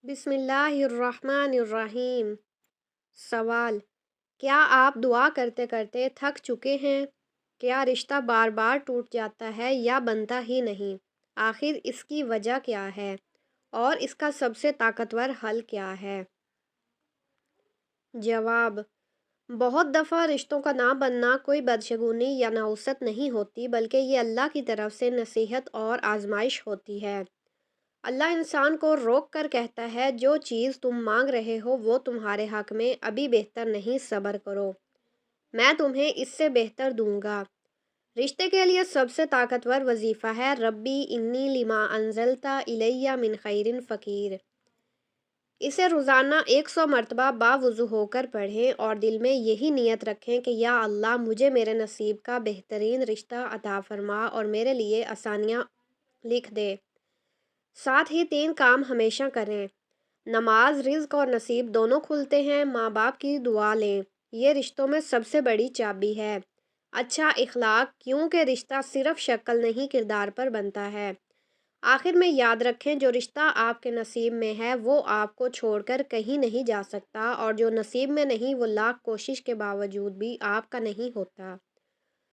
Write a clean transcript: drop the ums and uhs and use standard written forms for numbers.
بسم اللہ الرحمن الرحیم۔ سوال: کیا آپ دعا کرتے کرتے تھک چکے ہیں؟ کیا رشتہ بار بار ٹوٹ جاتا ہے یا بنتا ہی نہیں؟ آخر اس کی وجہ کیا ہے اور اس کا سب سے طاقتور حل کیا ہے؟ جواب: بہت دفعہ رشتوں کا نہ بننا کوئی بدشگونی یا نحوست نہیں ہوتی، بلکہ یہ اللہ کی طرف سے نصیحت اور آزمائش ہوتی ہے۔ اللہ انسان کو روک کر کہتا ہے، جو چیز تم مانگ رہے ہو وہ تمہارے حق میں ابھی بہتر نہیں، صبر کرو، میں تمہیں اس سے بہتر دوں گا۔ رشتے کے لیے سب سے طاقتور وظیفہ ہے ربی انی لما انزلت الی من خیر فقیر۔ اسے روزانہ 100 مرتبہ باوضو ہو کر پڑھیں اور دل میں یہی نیت رکھیں کہ یا اللہ، مجھے میرے نصیب کا بہترین رشتہ عطا فرما اور میرے لیے آسانیاں لکھ دے۔ ساتھ ہی 3 کام ہمیشہ کریں: نماز، رزق اور نصیب دونوں کھلتے ہیں۔ ماں باپ کی دعا لیں، یہ رشتوں میں سب سے بڑی چابی ہے۔ اچھا اخلاق، کیونکہ رشتہ صرف شکل نہیں کردار پر بنتا ہے۔ آخر میں یاد رکھیں، جو رشتہ آپ کے نصیب میں ہے وہ آپ کو چھوڑ کر کہیں نہیں جا سکتا، اور جو نصیب میں نہیں وہ لاکھ کوشش کے باوجود بھی آپ کا نہیں ہوتا۔